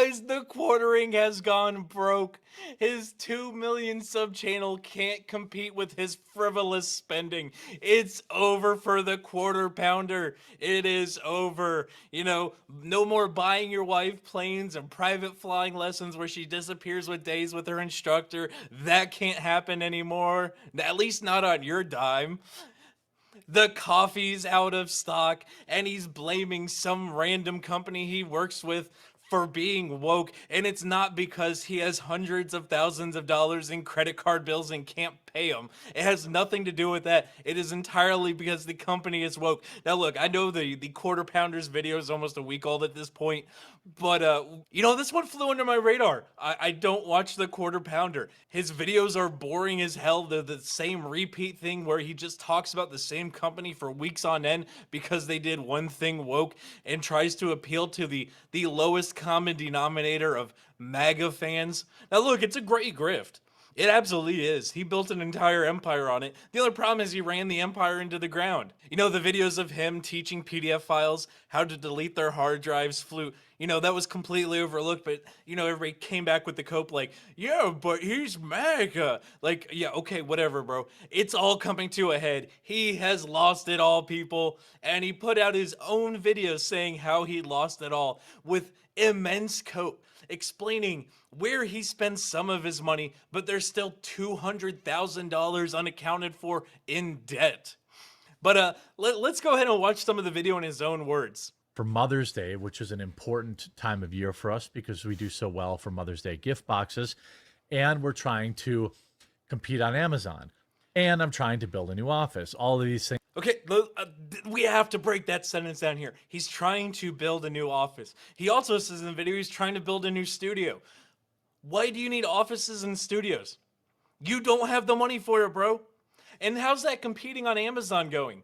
Guys, the quartering has gone broke. His 2 million sub channel can't compete with his frivolous spending. It's over for the quarter pounder. It is over. You know, no more buying your wife planes and private flying lessons where she disappears with days with her instructor. That can't happen anymore. At least not on your dime. The coffee's out of stock, and he's blaming some random company he works with for being woke, and it's not because he has hundreds of thousands of dollars in credit card bills and can't pay them. It has nothing to do with that. It is entirely because the company is woke. Now look, I know the quarter pounders video is almost a week old at this point, but you know, this one flew under my radar. I don't watch the quarter pounder. His videos are boring as hell. They're the same repeat thing where he just talks about the same company for weeks on end because they did one thing woke, and tries to appeal to the lowest common denominator of MAGA fans. Now look, it's a great grift. It absolutely is. He built an entire empire on it. The only problem is he ran the empire into the ground. You know, the videos of him teaching PDF files how to delete their hard drives flew. You know, that was completely overlooked, but, you know, everybody came back with the cope like, yeah, but he's MAGA. Like, yeah, okay, whatever, bro. It's all coming to a head. He has lost it all, people. And he put out his own video saying how he lost it all with immense cope, explaining where he spends some of his money, but there's still $200,000 unaccounted for in debt. But let's go ahead and watch some of the video in his own words. For Mother's Day, which is an important time of year for us because we do so well for Mother's Day gift boxes, and we're trying to compete on Amazon, and I'm trying to build a new office. All of these things. Okay, we have to break that sentence down here. He's trying to build a new office. He also says in the video he's trying to build a new studio. Why do you need offices and studios? You don't have the money for it, bro. And how's that competing on Amazon going?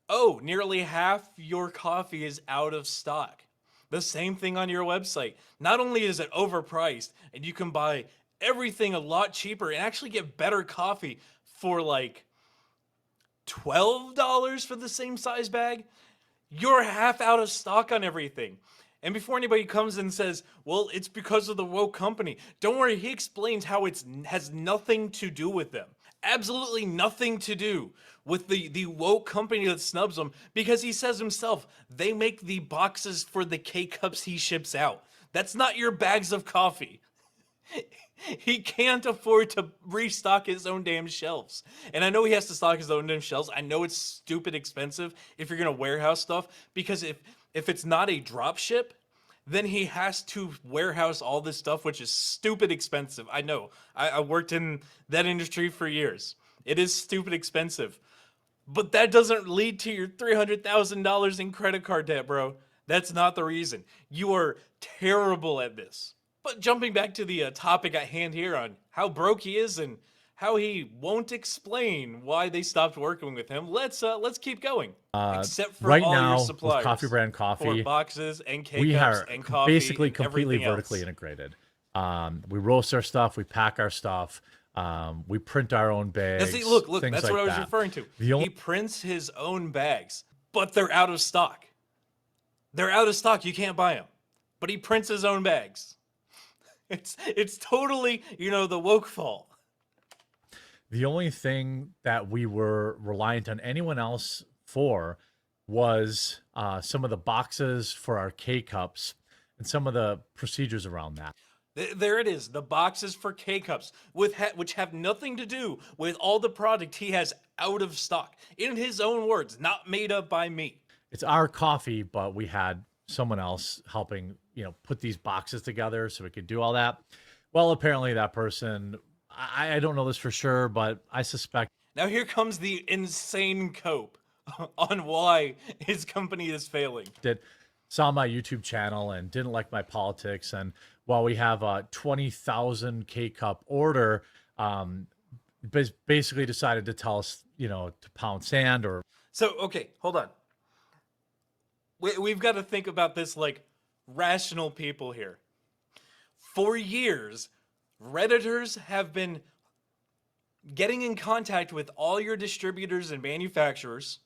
Oh, nearly half your coffee is out of stock. The same thing on your website. Not only is it overpriced, and you can buy everything a lot cheaper and actually get better coffee for like $12 for the same size bag, you're half out of stock on everything. And before anybody comes and says, well, it's because of the woke company, don't worry, he explains how it has nothing to do with them. Absolutely nothing to do with the woke company that snubs them, because he says himself, they make the boxes for the K-cups he ships out. That's not your bags of coffee. He can't afford to restock his own damn shelves. And I know he has to stock his own damn shelves. I know it's stupid expensive if you're going to warehouse stuff, because if it's not a drop ship, then he has to warehouse all this stuff, which is stupid expensive. I know. I worked in that industry for years. It is stupid expensive. But that doesn't lead to your $300,000 in credit card debt, bro. That's not the reason. You are terrible at this. But jumping back to the topic at hand here on how broke he is and how he won't explain why they stopped working with him, let's keep going. Except for Right all now, your with suppliers Coffee Brand for Coffee, boxes and we K-cups are and coffee basically and completely everything vertically else. integrated. We roast our stuff, we pack our stuff, we print our own Now bags. see, look, things that's like what I was that. referring to. The only He prints his own bags, but they're out of stock. They're out of stock. You can't buy them. But he prints his own bags. It's totally, you know, the woke fault. The only thing that we were reliant on anyone else for was some of the boxes for our K cups and some of the procedures around that. There it is, the boxes for K-cups, which have nothing to do with all the product he has out of stock. In his own words, not made up by me. It's our coffee, but we had someone else helping, put these boxes together so we could do all that. Well, apparently that person, I don't know this for sure, but I suspect. Now here comes the insane cope on why his company is failing. Saw my YouTube channel and didn't like my politics. And while we have a 20,000 K-cup order, basically decided to tell us, to pound sand or. So, okay, hold on. We've got to think about this like rational people here. For years, Redditors have been getting in contact with all your distributors and manufacturers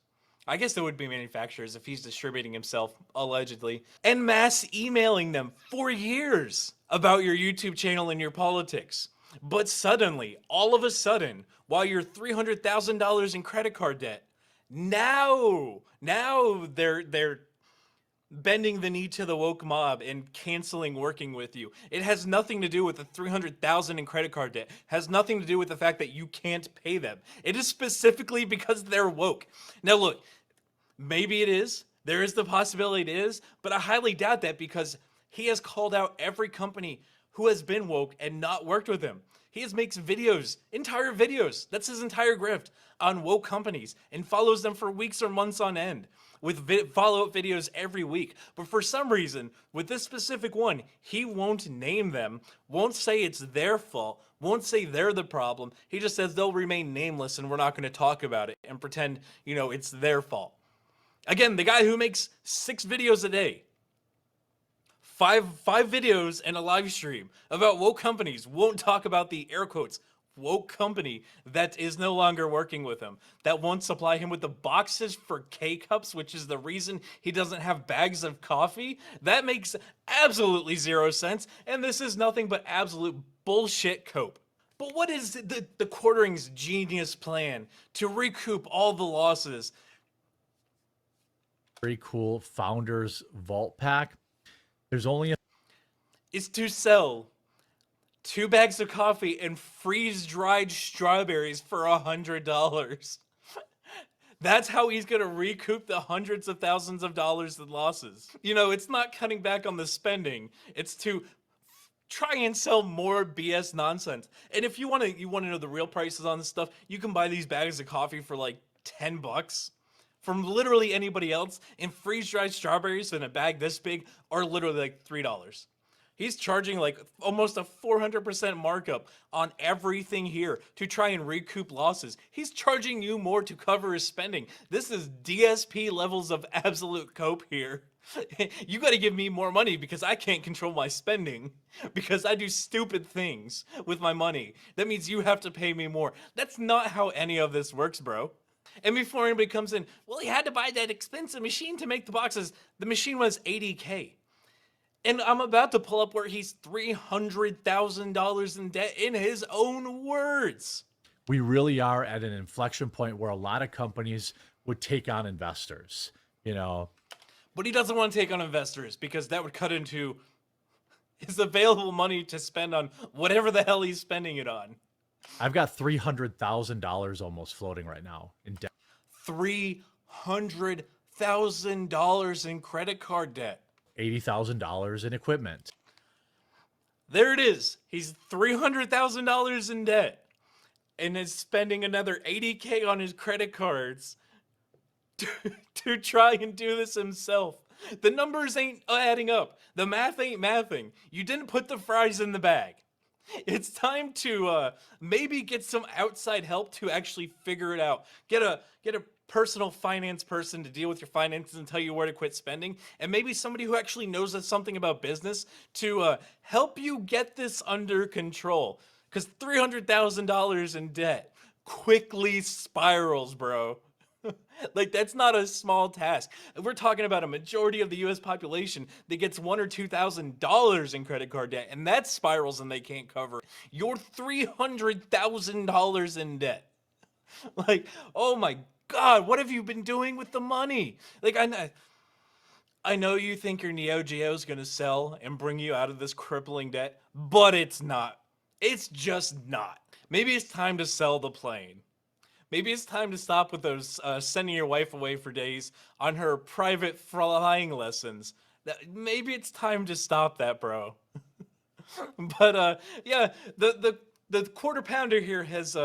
I guess there would be manufacturers if he's distributing himself, allegedly, and mass emailing them for years about your YouTube channel and your politics. But suddenly, all of a sudden, while you're $300,000 in credit card debt, now they're bending the knee to the woke mob and canceling working with you. It has nothing to do with the 300,000 in credit card debt. It has nothing to do with the fact that you can't pay them. It is specifically because they're woke. Now look, maybe it is. There is the possibility it is, but I highly doubt that because he has called out every company who has been woke and not worked with him. He has makes videos, entire videos. That's his entire grift on woke companies and follows them for weeks or months on end with follow-up videos every week. But for some reason, with this specific one, he won't name them, won't say it's their fault, won't say they're the problem. He just says they'll remain nameless and we're not going to talk about it and pretend, it's their fault. Again, the guy who makes 6 videos a day, five videos and a live stream about woke companies, won't talk about the air quotes woke company that is no longer working with him, that won't supply him with the boxes for K-cups, which is the reason he doesn't have bags of coffee. That makes absolutely zero sense, and this is nothing but absolute bullshit cope. But what is the Quartering's genius plan to recoup all the losses? Very cool Founders Vault Pack. There's only Is to sell 2 bags of coffee and freeze-dried strawberries for $100. That's how he's gonna recoup the hundreds of thousands of dollars in losses. It's not cutting back on the spending. It's to try and sell more BS nonsense. And if you want to know the real prices on this stuff, you can buy these bags of coffee for like $10 from literally anybody else. And freeze-dried strawberries in a bag this big are literally like $3. He's charging like almost a 400% markup on everything here to try and recoup losses. He's charging you more to cover his spending. This is DSP levels of absolute cope here. You got to give me more money because I can't control my spending because I do stupid things with my money. That means you have to pay me more. That's not how any of this works, bro. And before anybody comes in, well, he had to buy that expensive machine to make the boxes. The machine was $80K. And I'm about to pull up where he's $300,000 in debt in his own words. We really are at an inflection point where a lot of companies would take on investors, But he doesn't want to take on investors because that would cut into his available money to spend on whatever the hell he's spending it on. I've got $300,000 almost floating right now in debt. $300,000 in credit card debt. $80,000 in equipment. There it is. He's $300,000 in debt and is spending another $80K on his credit cards to try and do this himself. The numbers ain't adding up. The math ain't mathing. You didn't put the fries in the bag. It's time to maybe get some outside help to actually figure it out. Get a personal finance person to deal with your finances and tell you where to quit spending, and maybe somebody who actually knows something about business to help you get this under control. Because $300,000 in debt quickly spirals, bro. Like, that's not a small task. We're talking about a majority of the US population that gets $1,000 or $2,000 in credit card debt, and that spirals and they can't cover it. You're $300,000 in debt. Like, oh my God, what have you been doing with the money? Like, I know you think your Neo Geo is going to sell and bring you out of this crippling debt, but it's not. It's just not. Maybe it's time to sell the plane. Maybe it's time to stop with those sending your wife away for days on her private flying lessons. Maybe it's time to stop that, bro. But yeah, the quarter pounder here has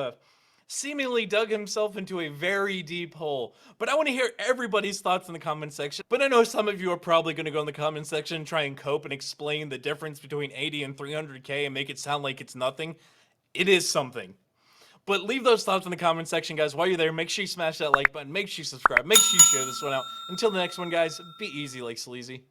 seemingly dug himself into a very deep hole. But I want to hear everybody's thoughts in the comment section. But I know some of you are probably going to go in the comment section and try and cope and explain the difference between 80 and 300K and make it sound like it's nothing. It is something. But leave those thoughts in the comment section, guys. While you're there, make sure you smash that like button. Make sure you subscribe. Make sure you share this one out. Until the next one, guys, be easy like sleazy.